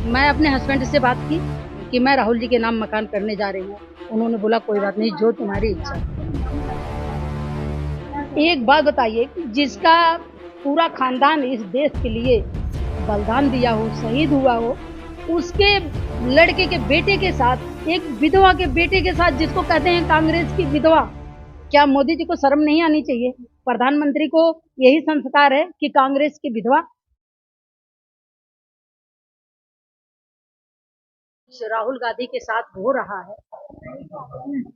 मैं अपने हस्बैंड से बात की कि मैं राहुल जी के नाम मकान करने जा रही हूँ। उन्होंने बोला कोई बात नहीं, जो तुम्हारी इच्छा। एक बात बताइए कि जिसका पूरा खानदान इस देश के लिए बलिदान दिया हो, शहीद हुआ हो, उसके लड़के के बेटे के साथ, एक विधवा के बेटे के साथ, जिसको कहते हैं कांग्रेस की विधवा, क्या मोदी जी को शर्म नहीं आनी चाहिए? प्रधानमंत्री को यही संस्कार है कि कांग्रेस की विधवा राहुल गांधी के साथ हो रहा है।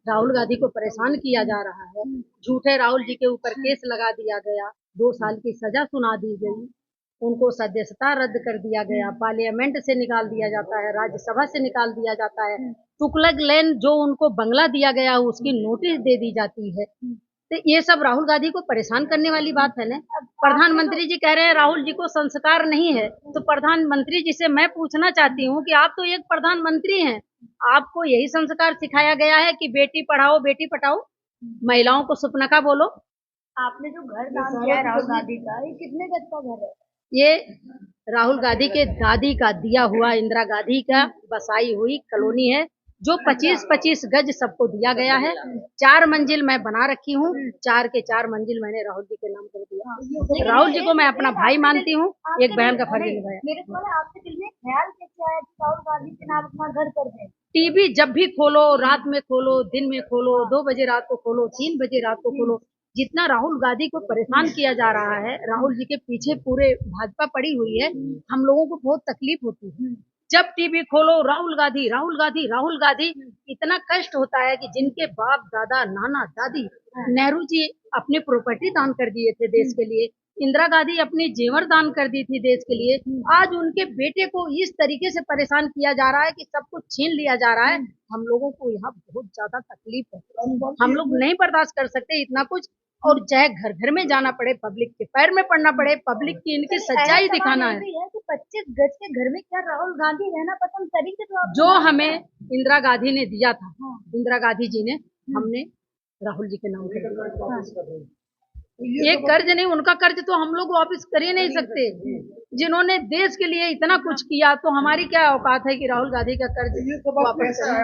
राहुल गांधी को परेशान किया जा रहा है। झूठे राहुल जी के ऊपर केस लगा दिया गया, 2 साल की सजा सुना दी गई, उनको सदस्यता रद्द कर दिया गया, पार्लियामेंट से निकाल दिया जाता है, राज्यसभा से निकाल दिया जाता है। तुगलक लैंड जो उनको बंगला दिया गया उसकी नोटिस दे दी जाती है। तो ये सब राहुल गांधी को परेशान करने वाली बात है ना। प्रधानमंत्री जी कह रहे हैं राहुल जी को संस्कार नहीं है, तो प्रधानमंत्री जी से मैं पूछना चाहती हूँ कि आप तो एक प्रधानमंत्री हैं, आपको यही संस्कार सिखाया गया है कि बेटी पढ़ाओ बेटी पढ़ाओ, महिलाओं को सुपनखा बोलो? आपने जो घर दान किया है राहुल गांधी का, ये कितने गज का घर है? ये राहुल गांधी के दादी का दिया हुआ, इंदिरा गांधी का बसाई हुई कॉलोनी है, जो 25-25 गज सबको दिया गया है। 4 मंजिल मैं बना रखी हूँ, 4 के 4 मंजिल मैंने राहुल जी के नाम कर दिया। राहुल जी को मैं अपना भाई मानती हूँ, एक बहन का फर्ज निभाया। मेरे को आपके दिल में ख्याल कैसे आया कि राहुल गांधी के नाम अपना घर कर दें? टीवी जब भी खोलो, रात में खोलो, दिन में खोलो, 2 बजे रात को खोलो, 3 बजे रात को खोलो, जितना राहुल गांधी को परेशान किया जा रहा है, राहुल जी के पीछे पूरे भाजपा पड़ी हुई है, हम लोगों को बहुत तकलीफ होती है। जब टीवी खोलो राहुल गांधी राहुल गांधी राहुल गांधी, इतना कष्ट होता है कि जिनके बाप दादा नाना दादी, नेहरू जी अपनी प्रॉपर्टी दान कर दिए थे देश के लिए, इंदिरा गांधी अपनी जेवर दान कर दी थी देश के लिए, आज उनके बेटे को इस तरीके से परेशान किया जा रहा है कि सब कुछ छीन लिया जा रहा है। हम लोगों को यहाँ बहुत ज्यादा तकलीफ है, हम लोग नहीं बर्दाश्त कर सकते इतना कुछ, और चाहे घर घर में जाना पड़े, पब्लिक के पैर में पड़ना पड़े, पब्लिक की इनकी सच्चाई दिखाना है। कि 25 गज के घर में क्या राहुल गांधी रहना पसंद करेंगे? तो जो हमें इंदिरा गांधी ने दिया था, इंदिरा गांधी जी ने, हमने राहुल जी के नाम कर, ये कर्ज नहीं, उनका कर्ज तो हम लोग वापस कर ही नहीं सकते। जिन्होंने देश के लिए इतना कुछ किया, तो हमारी क्या औकात है कि राहुल गांधी का कर्ज वापस करें?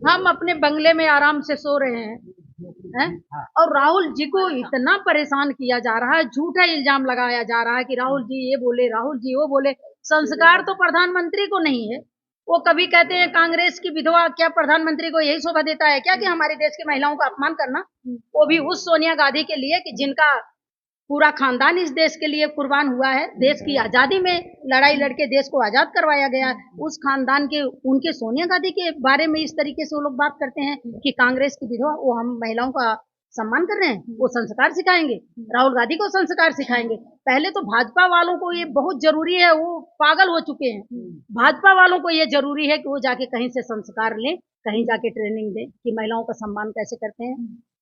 हम अपने बंगले में आराम से सो रहे हैं, और राहुल जी को इतना परेशान किया जा रहा है, झूठा इल्जाम लगाया जा रहा है कि राहुल जी ये बोले, राहुल जी वो बोले। संस्कार तो प्रधानमंत्री को नहीं है। वो कभी कहते हैं कांग्रेस की विधवा, क्या प्रधानमंत्री को यही शोभा देता है क्या कि हमारे देश की महिलाओं का अपमान करना? वो भी उस सोनिया गांधी के लिए कि जिनका पूरा खानदान इस देश के लिए कुर्बान हुआ है, देश की आजादी में लड़ाई लड़के देश को आजाद करवाया गया, उस खानदान के, उनके सोनिया गांधी के बारे में इस तरीके से वो लोग बात करते हैं कि कांग्रेस की विधवा, वो हम महिलाओं का सम्मान कर रहे हैं, वो संस्कार सिखाएंगे, राहुल गांधी को संस्कार सिखाएंगे? पहले तो भाजपा वालों को ये बहुत जरूरी है, वो पागल हो चुके हैं। भाजपा वालों को ये जरूरी है कि वो जाके कहीं से संस्कार लें, कहीं जाके ट्रेनिंग दें कि महिलाओं का सम्मान कैसे करते हैं,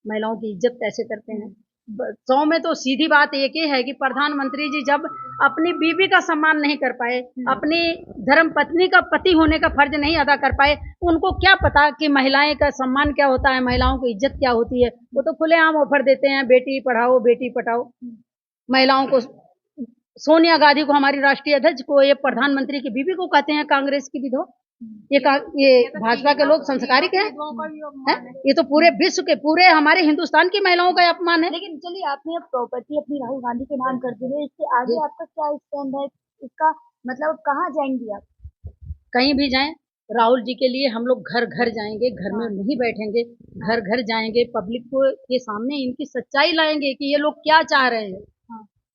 महिलाओं की इज्जत कैसे करते हैं। 100 में तो सीधी बात एक ही है कि प्रधानमंत्री जी जब अपनी बीवी का सम्मान नहीं कर पाए, अपनी धर्म पत्नी का पति होने का फर्ज नहीं अदा कर पाए, उनको क्या पता कि महिलाएं का सम्मान क्या होता है, महिलाओं की इज्जत क्या होती है? वो तो खुलेआम ऑफर देते हैं, बेटी पढ़ाओ बेटी पढ़ाओ। महिलाओं को, सोनिया गांधी को, हमारी राष्ट्रीय अध्यक्ष को, ये प्रधानमंत्री की बीवी को कहते हैं कांग्रेस की विधवा। ये भाजपा के लोग संस्कारिक हैं? ये तो पूरे विश्व के, पूरे हमारे हिंदुस्तान की महिलाओं का अपमान है। लेकिन चलिए, आपने अब प्रॉपर्टी अपनी राहुल गांधी के नाम कर दी है, इसके आगे आपका क्या स्टैंड है? इसका मतलब कहाँ जाएंगी आप? कहीं भी जाएं, राहुल जी के लिए हम लोग घर घर जाएंगे, घर में नहीं बैठेंगे, घर घर जाएंगे, पब्लिक को के सामने इनकी सच्चाई लाएंगे कि ये लोग क्या चाह रहे हैं।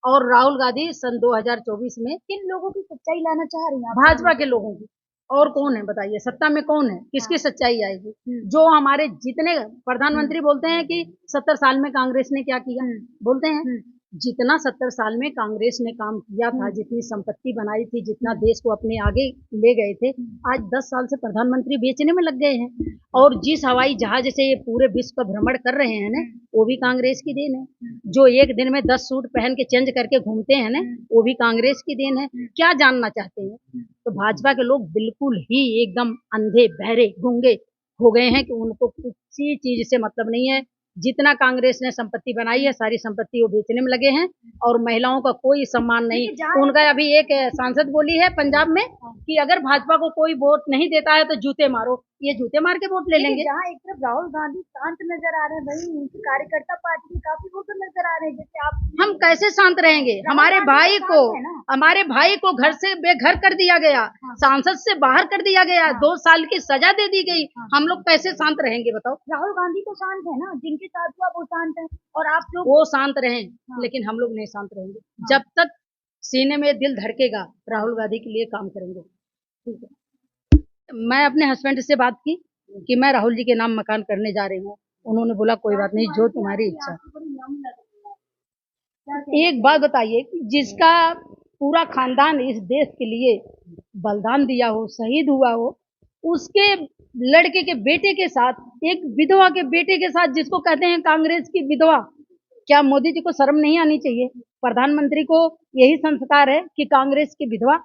और राहुल गांधी सन 2024 में किन लोगों की सच्चाई लाना चाह रही हैं? भाजपा के लोगों की। और कौन है बताइए, सत्ता में कौन है, किसकी सच्चाई आएगी? जो हमारे जितने प्रधानमंत्री बोलते हैं कि 70 साल में कांग्रेस ने क्या किया, बोलते हैं, जितना 70 साल में कांग्रेस ने काम किया था, जितनी संपत्ति बनाई थी, जितना देश को अपने आगे ले गए थे, आज 10 साल से प्रधानमंत्री बेचने में लग गए हैं। और जिस हवाई जहाज से ये पूरे विश्व का भ्रमण कर रहे हैं ना, वो भी कांग्रेस की देन है। जो एक दिन में 10 सूट पहन के चेंज करके घूमते हैं ना, वो भी कांग्रेस की देन है। क्या जानना चाहते हैं? तो भाजपा के लोग बिल्कुल ही एकदम अंधे बहरे गूंगे हो गए हैं कि उनको किसी चीज से मतलब नहीं है। जितना कांग्रेस ने संपत्ति बनाई है सारी संपत्ति वो बेचने में लगे हैं और महिलाओं का कोई सम्मान नहीं। उनका अभी एक सांसद बोली है पंजाब में कि अगर भाजपा को कोई वोट नहीं देता है तो जूते मारो, ये जूते मार के वोट ले लेंगे। जहाँ एक तरफ राहुल गांधी शांत नजर आ रहे हैं, वहीं उनके कार्यकर्ता पार्टी के काफी वोटर नजर आ रहे हैं। जैसे आप, हम कैसे शांत रहेंगे? हमारे भाई को घर से बेघर कर दिया गया, सांसद से बाहर कर दिया गया, 2 साल की सजा दे दी गई। हम लोग कैसे शांत रहेंगे बताओ? राहुल गांधी तो शांत है ना, जिनके साथ हुआ वो शांत है, और आप लोग वो शांत रहें, लेकिन हम लोग नहीं शांत रहेंगे। जब तक सीने में दिल धड़केगा राहुल गांधी के लिए काम करेंगे। ठीक है, मैं अपने हस्बैंड से बात की कि मैं राहुल जी के नाम मकान करने जा रही हूँ। उन्होंने बोला कोई बात नहीं, जो तुम्हारी इच्छा। एक बात बताइए कि जिसका पूरा खानदान इस देश के लिए बलिदान दिया हो, शहीद हुआ हो, उसके लड़के के बेटे के साथ, एक विधवा के बेटे के साथ, जिसको कहते हैं कांग्रेस की विधवा, क्या मोदी जी को शर्म नहीं आनी चाहिए? प्रधानमंत्री को यही संस्कार है कि कांग्रेस की विधवा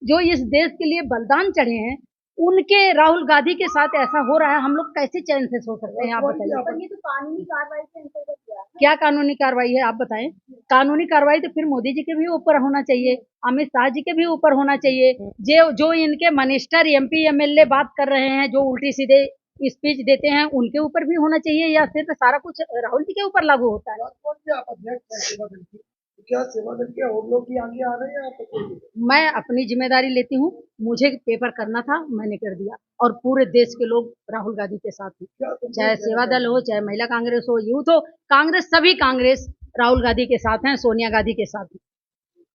जो इस देश के लिए बलिदान चढ़े हैं, उनके राहुल गांधी के साथ ऐसा हो रहा है। हम लोग कैसे चैन से सो सकते हैं? आप बताइए। ये तो कानूनी कार्रवाई के अंतर्गत किया। क्या कानूनी कार्रवाई है आप बताएं? कानूनी कार्रवाई तो फिर मोदी जी के भी ऊपर होना चाहिए, अमित शाह जी के भी ऊपर होना चाहिए। जो इनके मिनिस्टर, एमपी, एमएलए बात कर रहे हैं, जो उल्टी सीधे स्पीच देते हैं, उनके ऊपर भी होना चाहिए, या सिर्फ सारा कुछ राहुल जी के ऊपर लागू होता है? क्या सेवा दल के और लोग भी आगे आ रहे हैं आप? मैं अपनी जिम्मेदारी लेती हूँ, मुझे पेपर करना था, मैंने कर दिया, और पूरे देश के लोग राहुल गांधी के साथ हैं। चाहे सेवा दल हो, चाहे महिला कांग्रेस हो, यूथ हो, कांग्रेस, सभी कांग्रेस राहुल गांधी के साथ हैं, सोनिया गांधी के साथ हैं।